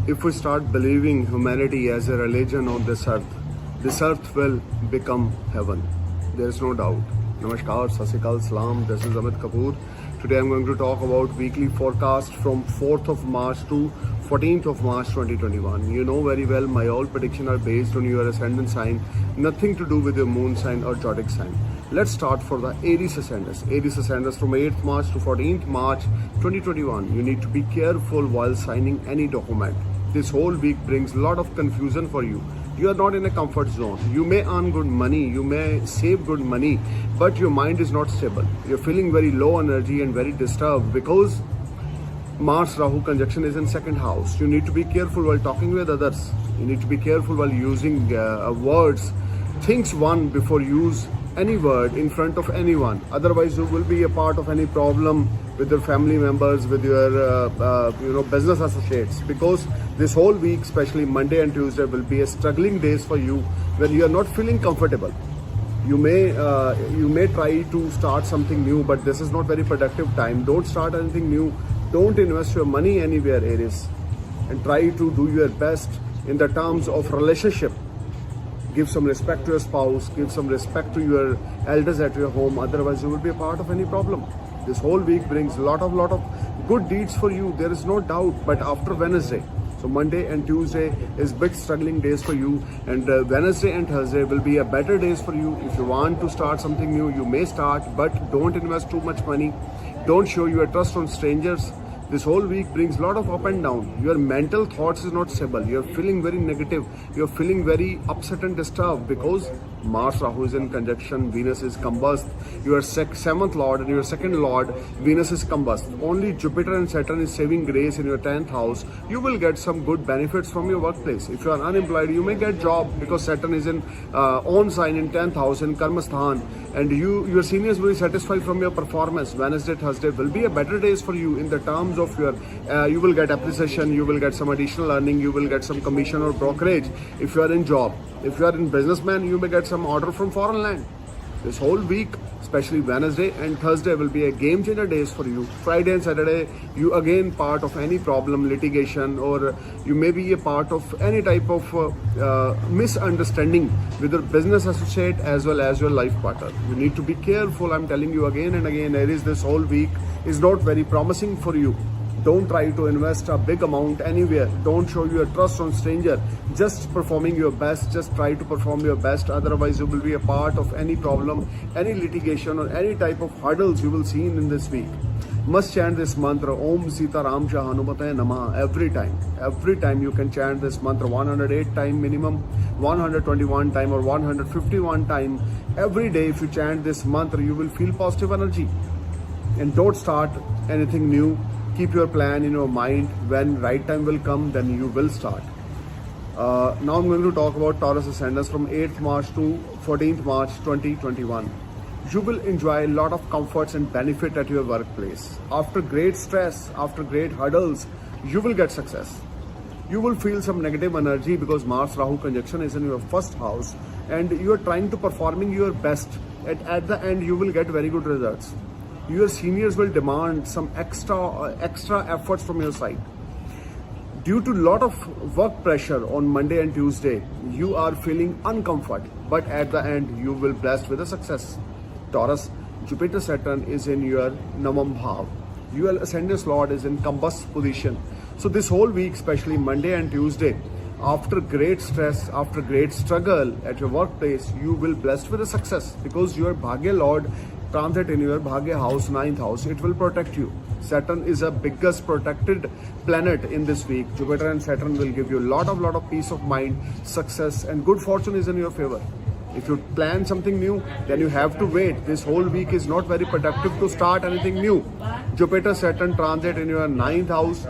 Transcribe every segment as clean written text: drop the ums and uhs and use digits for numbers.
If we start believing humanity as a religion on this earth will become heaven. There is no doubt. Namaskar, Sasikal, Salam. This is Amit Kapoor. Today I'm going to talk about weekly forecast from 4th of March to 14th of March 2021. You know very well my all predictions are based on your ascendant sign, nothing to do with your moon sign or zodiac sign. Let's start for the Aries ascendants. Aries ascendants from 8th March to 14th March 2021. You need to be careful while signing any document. This whole week brings a lot of confusion for you. You are not in a comfort zone. You may earn good money, you may save good money, but your mind is not stable. You're feeling very low energy and very disturbed because Mars Rahu conjunction is in second house. You need to be careful while talking with others. You need to be careful while using words. Think one before use any word in front of anyone. Otherwise, you will be a part of any problem with your family members, with your business associates. Because this whole week, especially Monday and Tuesday, will be a struggling days for you when you are not feeling comfortable. You may try to start something new, but this is not very productive time. Don't start anything new. Don't invest your money anywhere, Aries, and try to do your best in the terms of relationship. Give some respect to your spouse, give some respect to your elders at your home, otherwise you will be a part of any problem. This whole week brings a lot of good deeds for you, there is no doubt, but after Wednesday, so Monday and Tuesday is bit struggling days for you, and Wednesday and Thursday will be a better days for you. If you want to start something new, you may start, but don't invest too much money. Don't show your trust on strangers. This whole week brings a lot of up and down. Your mental thoughts is not stable. You're feeling very negative. You're feeling very upset and disturbed because Mars Rahu is in conjunction. Venus is combust. Your seventh lord and your second lord, Venus is combust. Only Jupiter and Saturn is saving grace in your 10th house. You will get some good benefits from your workplace. If you are unemployed, you may get job because Saturn is in own sign in 10th house in Karmasthan. And your seniors will be satisfied from your performance. Wednesday, Thursday will be a better days for you in the terms of your, you will get appreciation, you will get some additional earning, you will get some commission or brokerage if you are in job. If you are in businessman, you may get some order from foreign land. This whole week, especially Wednesday and Thursday, will be a game changer days for you. Friday and Saturday, you again part of any problem, litigation, or you may be a part of any type of misunderstanding with your business associate as well as your life partner. You need to be careful. I'm telling you again and again, Aries, this whole week is not very promising for you. Don't try to invest a big amount anywhere. Don't show your trust on stranger. Just performing your best. Just try to perform your best. Otherwise, you will be a part of any problem, any litigation, or any type of hurdles you will see in this week. Must chant this mantra, Om Sita Ram Cha Hanumataye Namah, every time. Every time you can chant this mantra 108 time minimum, 121 time or 151 time. Every day if you chant this mantra, you will feel positive energy. And don't start anything new. Keep your plan in your mind. When right time will come, then you will start. Now I'm going to talk about Taurus ascendants from 8th March to 14th March 2021. You will enjoy a lot of comforts and benefit at your workplace. After great stress, after great hurdles, you will get success. You will feel some negative energy because Mars Rahu conjunction is in your first house and you are trying to performing your best. At the end, you will get very good results. Your seniors will demand some extra efforts from your side. Due to lot of work pressure on Monday and Tuesday, you are feeling uncomfort, but at the end you will be blessed with a success. Taurus, Jupiter Saturn is in your Navam Bhav. Your ascendant lord is in combust position. So this whole week, especially Monday and Tuesday, after great stress, after great struggle at your workplace, you will be blessed with a success because your Bhagya Lord transit in your Bhagya house, 9th house, it will protect you. Saturn is a biggest protected planet in this week. Jupiter and Saturn will give you a lot of peace of mind, success, and good fortune is in your favor. If you plan something new, then you have to wait. This whole week is not very productive to start anything new. Jupiter Saturn transit in your 9th house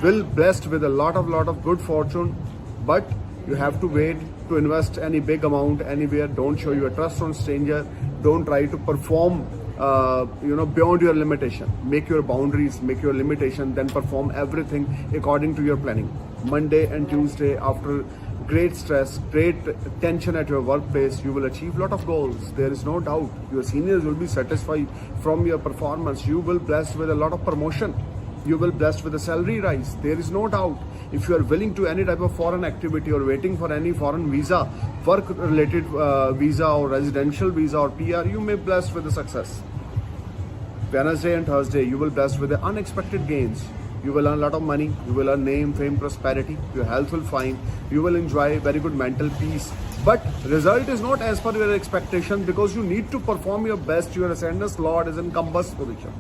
will blessed with a lot of good fortune, but you have to wait to invest any big amount anywhere. Don't show your trust on stranger. Don't try to perform beyond your limitation. Make your boundaries, make your limitation, then perform everything according to your planning. Monday and Tuesday, after great stress, great tension at your workplace, you will achieve a lot of goals. There is no doubt. Your seniors will be satisfied from your performance. You will be blessed with a lot of promotion. you will blessed with a salary rise. There is no doubt. If you are willing to any type of foreign activity or waiting for any foreign visa, work related visa or residential visa or PR, you may blessed with the success. Wednesday and Thursday, you will blessed with the unexpected gains. You will earn a lot of money, you will earn name, fame, prosperity, your health will fine, you will enjoy very good mental peace. But result is not as per your expectation because you need to perform your best. Your ascendant Lord is in compass position.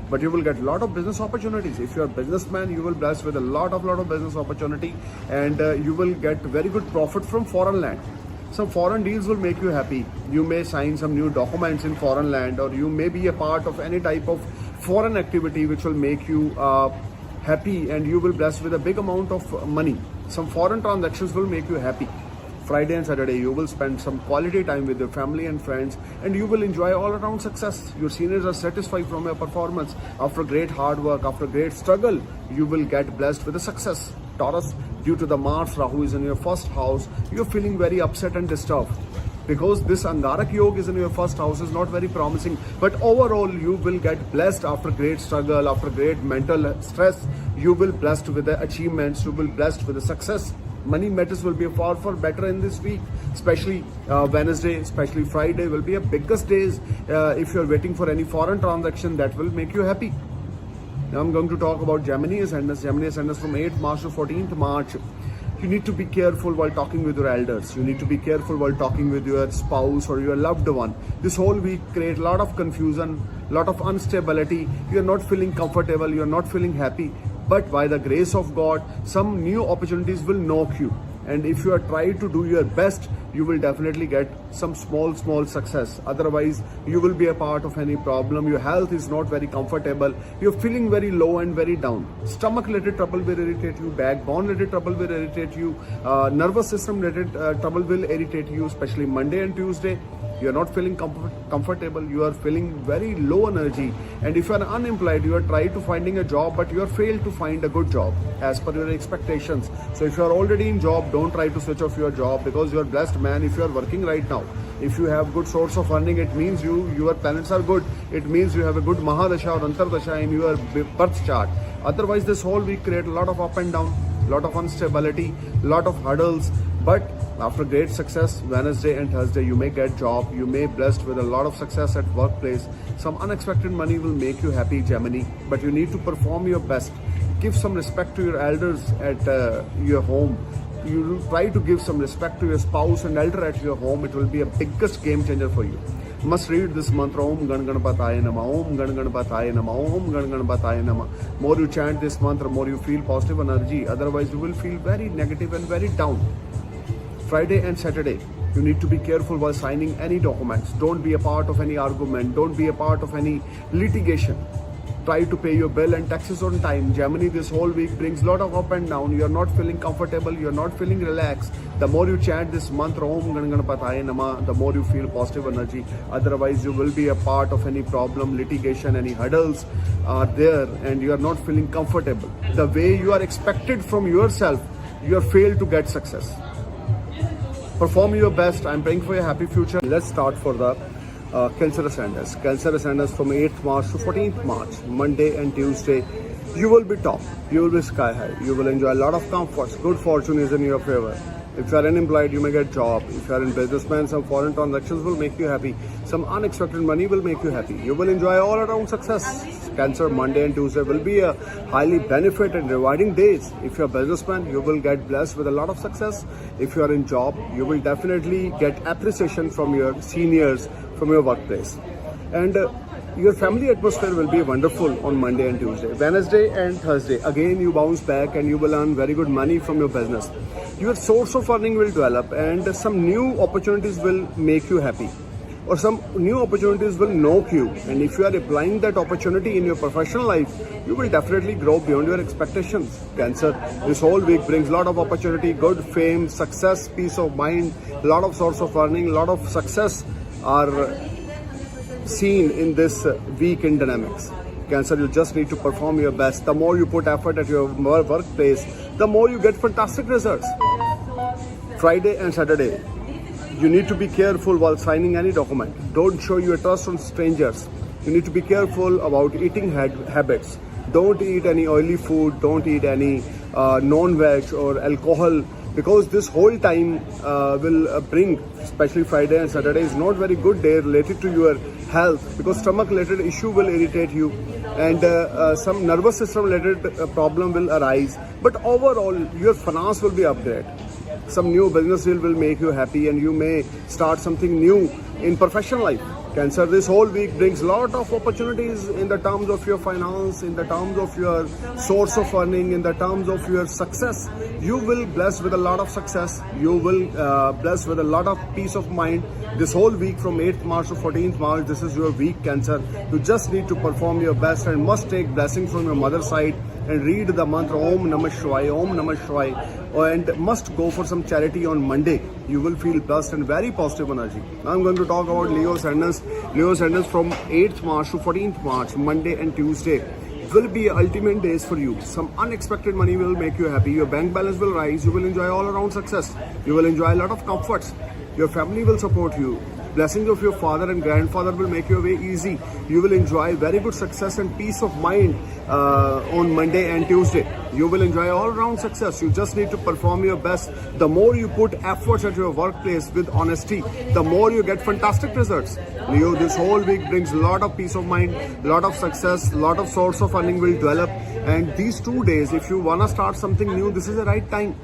But you will get a lot of business opportunities. If you are a businessman, you will blessed with a lot of business opportunity, and you will get very good profit from foreign land. Some foreign deals will make you happy. You may sign some new documents in foreign land, or you may be a part of any type of foreign activity which will make you happy, and you will blessed with a big amount of money. Some foreign transactions will make you happy. Friday and Saturday, you will spend some quality time with your family and friends, and you will enjoy all around success. Your seniors are satisfied from your performance. After great hard work, after great struggle, you will get blessed with a success. Taurus, due to the Mars Rahu is in your first house, you're feeling very upset and disturbed. Because this Angarak Yoga is in your first house is not very promising. But overall, you will get blessed after great struggle, after great mental stress. You will blessed with the achievements, you will blessed with the success. Money matters will be far better in this week, especially Wednesday, especially Friday will be a biggest days. If you're waiting for any foreign transaction, that will make you happy. Now I'm going to talk about Gemini ascendants. Gemini ascendants from 8th March to 14th March. You need to be careful while talking with your elders. You need to be careful while talking with your spouse or your loved one. This whole week create a lot of confusion, a lot of instability. You're not feeling comfortable, you're not feeling happy. But by the grace of God, some new opportunities will knock you. And if you are trying to do your best, you will definitely get some small success. Otherwise, you will be a part of any problem. Your health is not very comfortable. You're feeling very low and very down. Stomach related trouble will irritate you. Backbone related trouble will irritate you. Nervous system related trouble will irritate you, especially Monday and Tuesday. You are not feeling comfortable, you are feeling very low energy, and if you are unemployed, you are trying to finding a job but you are failed to find a good job as per your expectations. So if you are already in job, don't try to switch off your job because you are blessed man. If you are working right now, if you have good source of earning, it means your planets are good. It means you have a good Mahadasha or Antardasha in your birth chart. Otherwise, this whole week create a lot of up and down, lot of instability, lot of hurdles. But after great success, Wednesday and Thursday, you may get job. You may blessed with a lot of success at workplace. Some unexpected money will make you happy, Gemini. But you need to perform your best. Give some respect to your elders at your home. You try to give some respect to your spouse and elder at your home. It will be a biggest game changer for you. Must read this mantra, Om Gan Ganapataya Nama, Om Gan Ganapataya Nama, Om Gan Ganapataya Nama. More you chant this mantra, more you feel positive energy. Otherwise, you will feel very negative and very down. Friday and Saturday, you need to be careful while signing any documents. Don't be a part of any argument. Don't be a part of any litigation. Try to pay your bill and taxes on time. Gemini, this whole week brings a lot of up and down. You're not feeling comfortable. You're not feeling relaxed. The more you chant this mantra, Om Gan Ganapataya Nama, the more you feel positive energy. Otherwise, you will be a part of any problem, litigation, any hurdles are there, and you are not feeling comfortable. The way you are expected from yourself, you are failed to get success. Perform your best. I'm praying for your happy future. Let's start for the Cancer Ascendants. Cancer Ascendants from 8th March to 14th March, Monday and Tuesday. You will be top. You will be sky high. You will enjoy a lot of comforts. Good fortune is in your favor. If you are unemployed, you may get job. If you are in businessman, some foreign transactions will make you happy. Some unexpected money will make you happy. You will enjoy all around success. Cancer, Monday and Tuesday will be a highly benefit and rewarding days. If you are a businessman, you will get blessed with a lot of success. If you are in job, you will definitely get appreciation from your seniors, from your workplace. And your family atmosphere will be wonderful on Monday and Tuesday. Wednesday and Thursday, again you bounce back and you will earn very good money from your business. Your source of earning will develop and some new opportunities will make you happy. Or some new opportunities will knock you. And if you are applying that opportunity in your professional life, you will definitely grow beyond your expectations. Cancer, this whole week brings a lot of opportunity, good fame, success, peace of mind, a lot of source of earning, a lot of success are seen in this week in dynamics. Cancer, you just need to perform your best. The more you put effort at your workplace, the more you get fantastic results. Friday and Saturday, you need to be careful while signing any document. Don't show your trust on strangers. You need to be careful about eating habits. Don't eat any oily food, don't eat any non-veg or alcohol, because this whole time will bring, especially Friday and Saturday is not very good day related to your health, because stomach related issue will irritate you, and some nervous system related problem will arise. But overall your finance will be upgraded. Some new business deal will make you happy, and you may start something new in professional life. Cancer, this whole week brings lot of opportunities in the terms of your finance, in the terms of your source of earning, in the terms of your success. You will blessed with a lot of success. You will blessed with a lot of peace of mind. This whole week from 8th March to 14th March, this is your week, Cancer. You just need to perform your best and must take blessings from your mother's side and read the mantra Om Namah Shivaya, Om Namah Shivaya, and must go for some charity on Monday. You will feel blessed and very positive energy. Now I'm going to talk about Leo Ascendants. Leo Ascendants from 8th March to 14th March, Monday and Tuesday will be ultimate days for you. Some unexpected money will make you happy. Your bank balance will rise. You will enjoy all around success. You will enjoy a lot of comforts. Your family will support you. Blessings of your father and grandfather will make your way easy. You will enjoy very good success and peace of mind on Monday and Tuesday. You will enjoy all round success. You just need to perform your best. The more you put efforts at your workplace with honesty, the more you get fantastic results. Leo, this whole week brings a lot of peace of mind, a lot of success, a lot of source of earning will develop. And these 2 days, if you want to start something new, this is the right time.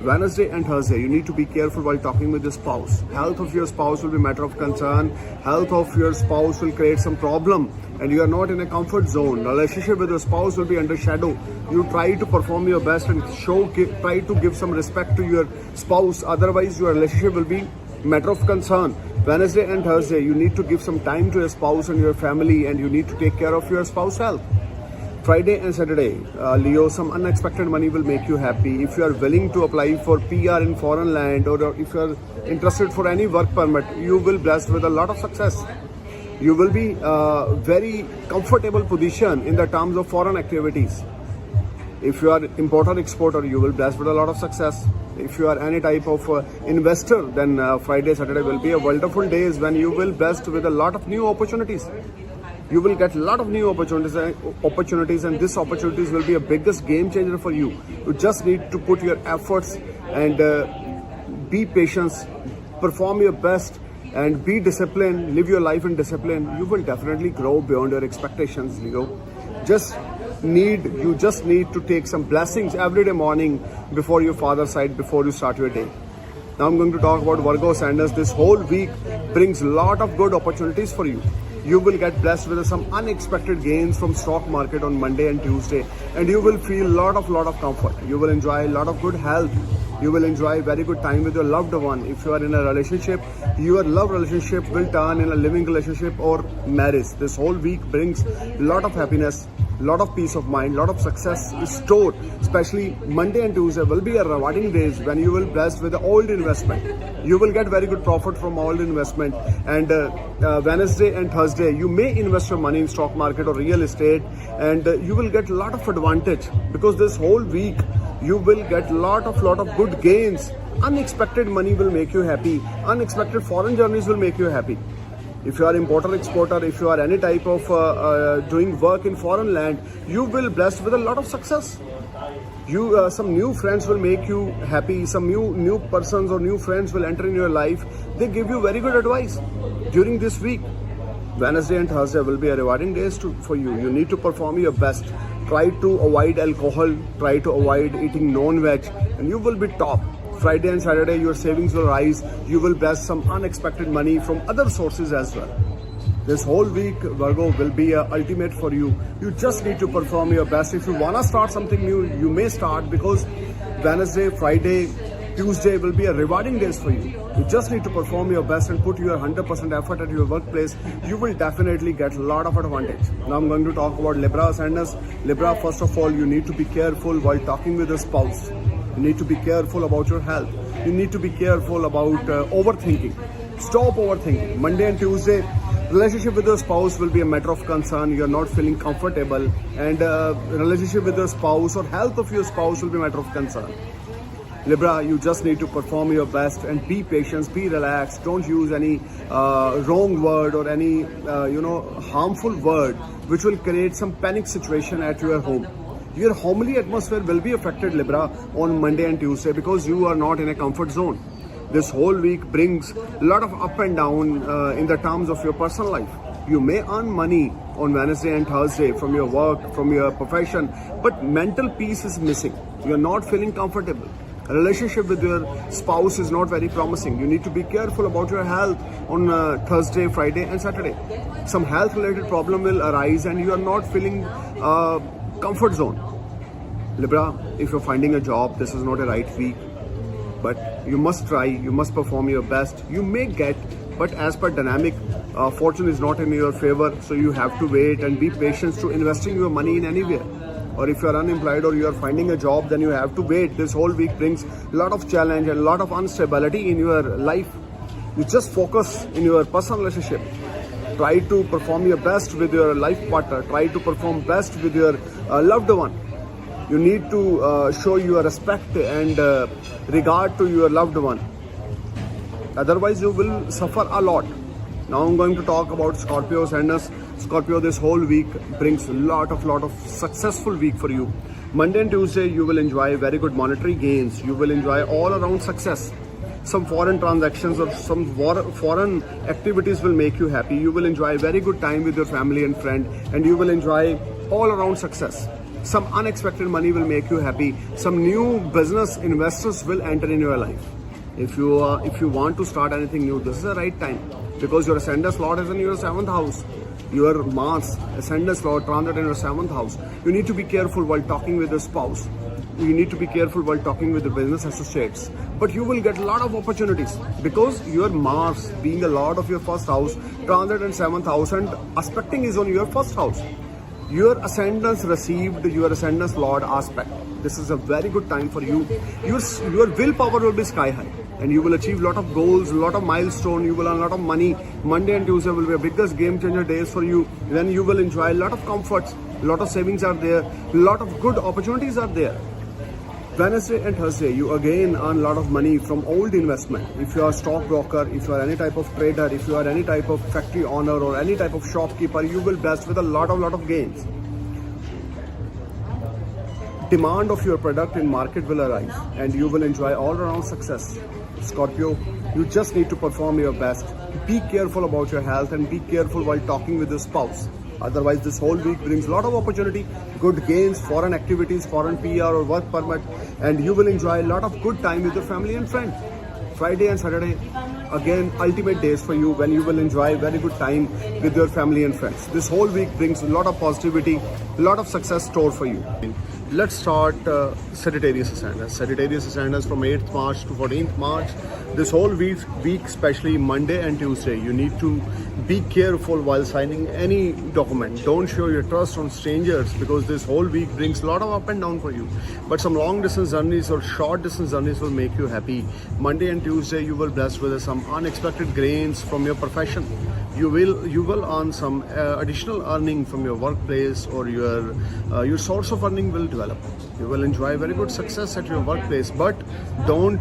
Wednesday and Thursday, you need to be careful while talking with your spouse. Health of your spouse will be a matter of concern. Health of your spouse will create some problem, and you are not in a comfort zone. Relationship with your spouse will be under shadow. You try to perform your best and try to give some respect to your spouse. Otherwise, your relationship will be matter of concern. Wednesday and Thursday, you need to give some time to your spouse and your family, and you need to take care of your spouse's health. Friday and Saturday, Leo, some unexpected money will make you happy. If you are willing to apply for PR in foreign land, or if you are interested for any work permit, you will be blessed with a lot of success. You will be very comfortable position in the terms of foreign activities. If you are importer exporter, you will be blessed with a lot of success. If you are any type of investor, then Friday, Saturday will be a wonderful days when you will be blessed with a lot of new opportunities. You will get a lot of new opportunities, and these opportunities will be a biggest game changer for you. You just need to put your efforts and be patient, perform your best, and be disciplined. Live your life in discipline. You will definitely grow beyond your expectations, Leo. You just need to take some blessings every day morning before your father's side, before you start your day. Now I'm going to talk about Virgo Ascendants. This whole week brings a lot of good opportunities for you. You will get blessed with some unexpected gains from stock market on Monday and Tuesday, and you will feel lot of comfort. You will enjoy a lot of good health. You will enjoy very good time with your loved one. If you are in a relationship, your love relationship will turn in a living relationship or marriage. This whole week brings a lot of happiness, lot of peace of mind, lot of success is stored. Especially Monday and Tuesday will be a rewarding days when you will be blessed with the old investment. You will get very good profit from old investment. And Wednesday and Thursday, you may invest your money in stock market or real estate, and you will get a lot of advantage, because this whole week you will get lot of good gains. Unexpected money will make you happy. Unexpected foreign journeys will make you happy. If you are importer exporter, if you are any type of doing work in foreign land, you will be blessed with a lot of success. Some new friends will make you happy. Some new persons or new friends will enter in your life. They give you very good advice during this week. Wednesday and Thursday will be a rewarding days for you. You need to perform your best. Try to avoid alcohol. Try to avoid eating non-veg, and you will be top. Friday and Saturday, your savings will rise. You will bless some unexpected money from other sources as well. This whole week, Virgo, will be ultimate for you. You just need to perform your best. If you want to start something new, you may start, because Wednesday, Friday, Tuesday will be a rewarding days for you. You just need to perform your best and put your 100% effort at your workplace. You will definitely get a lot of advantage. Now I'm going to talk about Libra Ascendants. Libra, first of all, you need to be careful while talking with a spouse. You need to be careful about your health. You need to be careful about overthinking. Stop overthinking. Monday and Tuesday, relationship with your spouse will be a matter of concern. You are not feeling comfortable, and relationship with your spouse or health of your spouse will be a matter of concern. Libra, you just need to perform your best and be patient, be relaxed. Don't use any wrong word or any harmful word which will create some panic situation at your home. Your homely atmosphere will be affected, Libra, on Monday and Tuesday because you are not in a comfort zone. This whole week brings a lot of up and down in the terms of your personal life. You may earn money on Wednesday and Thursday from your work, from your profession, but mental peace is missing. You are not feeling comfortable. A relationship with your spouse is not very promising. You need to be careful about your health on Thursday, Friday and Saturday. Some health related problem will arise and you are not feeling comfort zone. Libra, if you're finding a job, this is not a right week, but you must try, you must perform your best. You may get, but as per dynamic, fortune is not in your favor, so you have to wait and be patient to investing your money in anywhere. Or if you are unemployed or you are finding a job, then you have to wait. This whole week brings a lot of challenge and a lot of instability in your life. You just focus in your personal relationship. Try to perform your best with your life partner. Try to perform best with your loved one. You need to show your respect and regard to your loved one. Otherwise, you will suffer a lot. Now I'm going to talk about Scorpio ascendants. Scorpio, this whole week brings a lot of successful week for you. Monday and Tuesday, you will enjoy very good monetary gains. You will enjoy all around success. Some foreign transactions or some foreign activities will make you happy. You will enjoy very good time with your family and friend, and you will enjoy all around success. Some unexpected money will make you happy. Some new business investors will enter in your life. If you want to start anything new, this is the right time because your ascendant Lord is in your 7th house. Your Mars ascendant Lord transit in your 7th house. You need to be careful while talking with your spouse. You need to be careful while talking with the business associates. But you will get a lot of opportunities because your Mars, being a Lord of your 1st house, transit in 7th house and aspecting is on your 1st house. Your ascendants received your ascendant's Lord aspect. This is a very good time for you. Your willpower will be sky high and you will achieve a lot of goals, a lot of milestones, you will earn a lot of money. Monday and Tuesday will be a biggest game changer days for you. Then you will enjoy a lot of comforts, a lot of savings are there, a lot of good opportunities are there. Wednesday and Thursday, you again earn a lot of money from old investment. If you are a stockbroker, if you are any type of trader, if you are any type of factory owner or any type of shopkeeper, you will blessed with a lot of gains. Demand of your product in market will arise and you will enjoy all around success. Scorpio, you just need to perform your best. Be careful about your health and be careful while talking with your spouse. Otherwise, this whole week brings a lot of opportunity, good gains, foreign activities, foreign PR or work permit, and you will enjoy a lot of good time with your family and friends. Friday and Saturday, again, ultimate days for you when you will enjoy very good time with your family and friends. This whole week brings a lot of positivity, a lot of success stored for you. Let's start Sagittarius Ascendants. Sagittarius Ascendants from 8th March to 14th March. This whole week, especially Monday and Tuesday, you need to be careful while signing any document. Don't show your trust on strangers because this whole week brings a lot of up and down for you. But some long distance journeys or short distance journeys will make you happy. Monday and Tuesday, you will be blessed with some unexpected gains from your profession. You will earn some additional earning from your workplace or your source of earning will develop. You will enjoy very good success at your workplace, but don't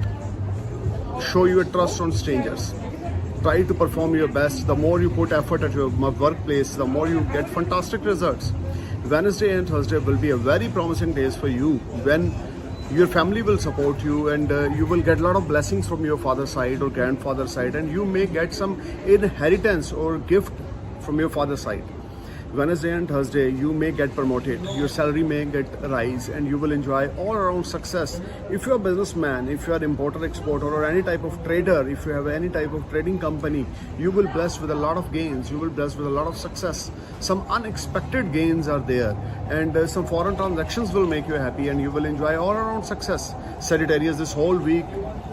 show your trust on strangers. Try to perform your best. The more you put effort at your workplace, the more you get fantastic results. Wednesday and Thursday will be a very promising days for you when your family will support you and you will get a lot of blessings from your father's side or grandfather's side, and you may get some inheritance or gift from your father's side. Wednesday and Thursday, you may get promoted, your salary may get rise, and you will enjoy all around success. If you are a businessman, if you are importer, exporter, or any type of trader, if you have any type of trading company, you will blessed with a lot of gains, you will blessed with a lot of success. Some unexpected gains are there, and some foreign transactions will make you happy, and you will enjoy all around success. Sagittarius, this whole week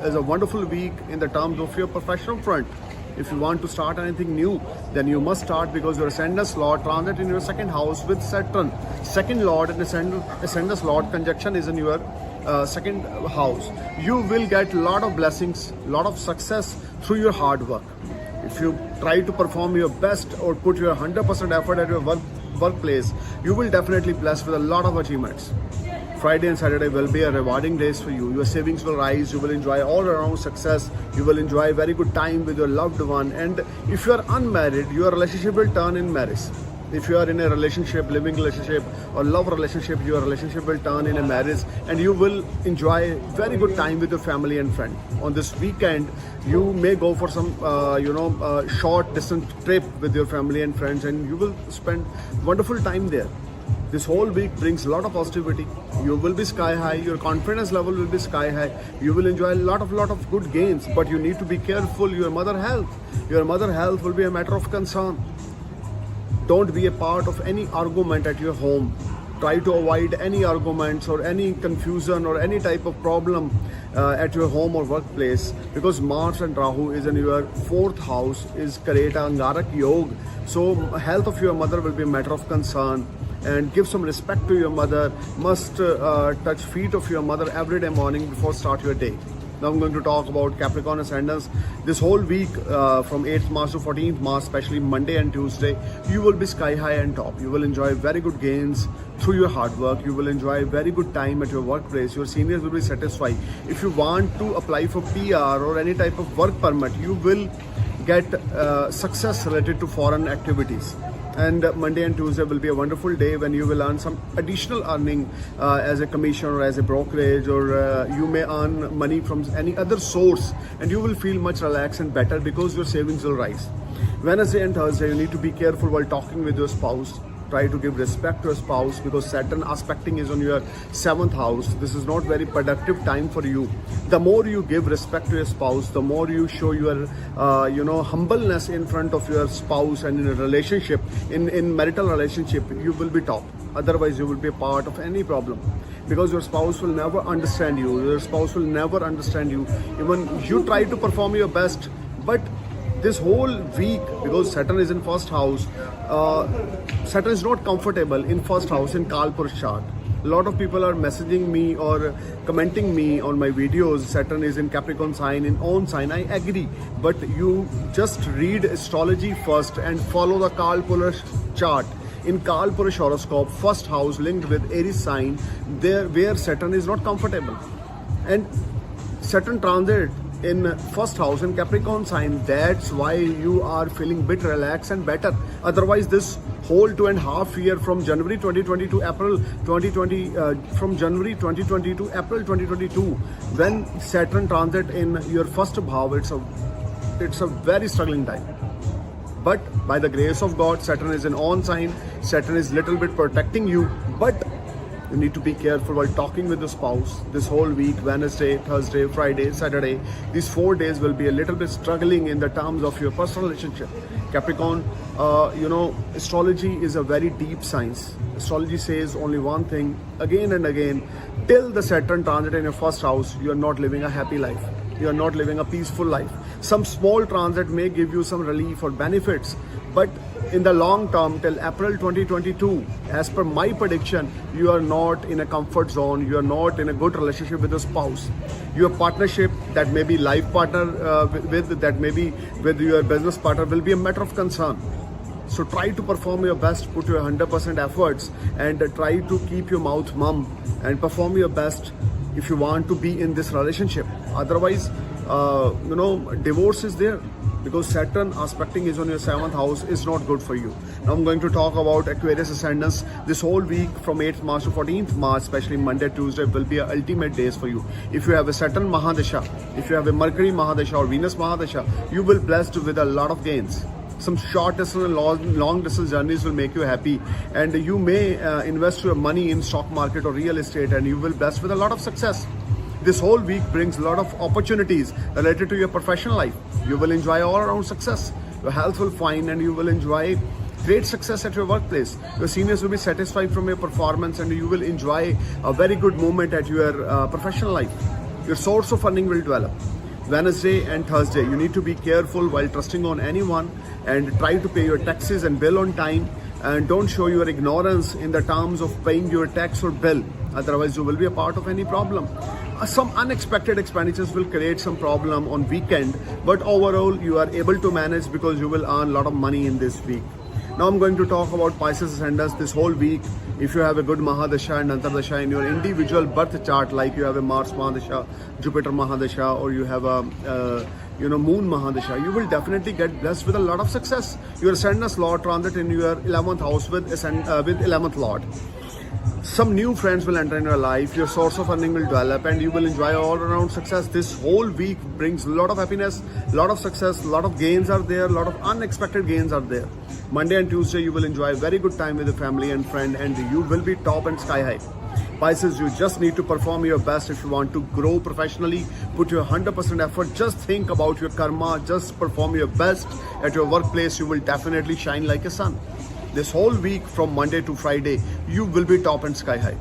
is a wonderful week in the terms of your professional front. If you want to start anything new, then you must start because your ascendant Lord transit in your 2nd house with Saturn. 2nd Lord and ascendant Lord conjunction is in your 2nd house. You will get a lot of blessings, a lot of success through your hard work. If you try to perform your best or put your 100% effort at your workplace, you will definitely bless with a lot of achievements. Friday and Saturday will be a rewarding days for you. Your savings will rise, you will enjoy all around success, you will enjoy very good time with your loved one. And if you are unmarried, your relationship will turn in marriage. If you are in a relationship, living relationship or love relationship, your relationship will turn in a marriage, and you will enjoy very good time with your family and friend. On this weekend, you may go for some short distance trip with your family and friends, and you will spend wonderful time there. This whole week brings a lot of positivity. You will be sky high. Your confidence level will be sky high. You will enjoy a lot of good gains, but you need to be careful. Your mother health will be a matter of concern. Don't be a part of any argument at your home. Try to avoid any arguments or any confusion or any type of problem at your home or workplace, because Mars and Rahu is in your 4th house, is Kareta Angarak Yog. So health of your mother will be a matter of concern, and give some respect to your mother. Must touch feet of your mother every day morning before start your day. Now I'm going to talk about Capricorn ascendants. This whole week from 8th March to 14th March, especially Monday and Tuesday, you will be sky high and top. You will enjoy very good gains through your hard work. You will enjoy very good time at your workplace. Your seniors will be satisfied. If you want to apply for PR or any type of work permit, you will get success related to foreign activities. And Monday and Tuesday will be a wonderful day when you will earn some additional earning as a commission or as a brokerage, or you may earn money from any other source, and you will feel much relaxed and better because your savings will rise. Wednesday and Thursday, you need to be careful while talking with your spouse. Try to give respect to your spouse, because Saturn aspecting is on your 7th house. This is not very productive time for you. The more you give respect to your spouse, the more you show your humbleness in front of your spouse, and in a relationship, in marital relationship, you will be top. Otherwise, you will be a part of any problem, because your spouse will never understand you. Your spouse will never understand you. Even you try to perform your best, but this whole week, because Saturn is in 1st house, Saturn is not comfortable in 1st house in Kalpurusha chart. A lot of people are messaging me or commenting me on my videos. Saturn is in Capricorn sign, in own sign. I agree, but you just read astrology first and follow the Kalpurusha chart. In Kalpurusha horoscope, 1st house linked with Aries sign, there where Saturn is not comfortable, and Saturn transit in 1st house in Capricorn sign. That's why you are feeling bit relaxed and better. Otherwise, this whole 2.5 year from January 2020 to April 2020, from January 2020 to April 2022, when Saturn transit in your 1st bhav, it's a very struggling time. But by the grace of God, Saturn is in on sign. Saturn is little bit protecting you, but you need to be careful while talking with the spouse. This whole week, Wednesday, Thursday, Friday, Saturday, these 4 days will be a little bit struggling in the terms of your personal relationship. Capricorn, astrology is a very deep science. Astrology says only one thing again and again: till the Saturn transit in your 1st house, you are not living a happy life. You are not living a peaceful life. Some small transit may give you some relief or benefits, but in the long term, till April 2022, as per my prediction, you are not in a comfort zone. You are not in a good relationship with your spouse. Your partnership, that may be life partner that may be with your business partner, will be a matter of concern. So try to perform your best, put your 100% efforts, and try to keep your mouth mum and perform your best if you want to be in this relationship. Otherwise, divorce is there, because Saturn aspecting is on your 7th house is not good for you. Now I'm going to talk about Aquarius ascendants. This whole week from 8th March to 14th March, especially Monday, Tuesday, will be a ultimate days for you. If you have a Saturn Mahadasha, if you have a Mercury Mahadasha or Venus Mahadasha, you will be blessed with a lot of gains. Some short distance and long distance journeys will make you happy, and you may invest your money in stock market or real estate, and you will be blessed with a lot of success. This whole week brings a lot of opportunities related to your professional life. You will enjoy all around success. Your health will fine, and you will enjoy great success at your workplace. Your seniors will be satisfied from your performance, and you will enjoy a very good moment at your professional life. Your source of earning will develop. Wednesday and Thursday, you need to be careful while trusting on anyone, and try to pay your taxes and bill on time, and don't show your ignorance in the terms of paying your tax or bill. Otherwise, you will be a part of any problem. Some unexpected expenditures will create some problem on weekend, but overall you are able to manage because you will earn a lot of money in this week. Now I'm going to talk about Pisces ascendants this whole week. If you have a good Mahadasha and Antardasha in your individual birth chart, like you have a Mars Mahadasha, Jupiter Mahadasha, or you have a Moon Mahadasha, you will definitely get blessed with a lot of success. Your ascendant Lord transit in your 11th house with 11th Lord. Some new friends will enter in your life, your source of earning will develop, and you will enjoy all around success. This whole week brings a lot of happiness, a lot of success, a lot of gains are there, a lot of unexpected gains are there. Monday and Tuesday you will enjoy very good time with the family and friend, and you will be top and sky high. Pisces, you just need to perform your best if you want to grow professionally. Put your 100% effort. Just think about your karma. Just perform your best at your workplace. You will definitely shine like a sun. This whole week from Monday to Friday, you will be top and sky high.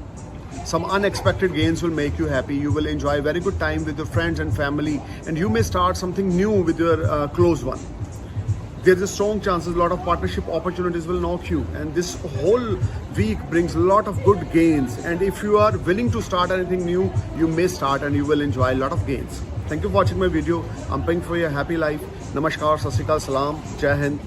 Some unexpected gains will make you happy. You will enjoy very good time with your friends and family, and you may start something new with your close one. There's a strong chances a lot of partnership opportunities will knock you, and this whole week brings a lot of good gains. And if you are willing to start anything new, you may start and you will enjoy a lot of gains. Thank you for watching my video. I'm praying for your happy life. Namaskar, Sat Sri Akal, Salam, Jai Hind.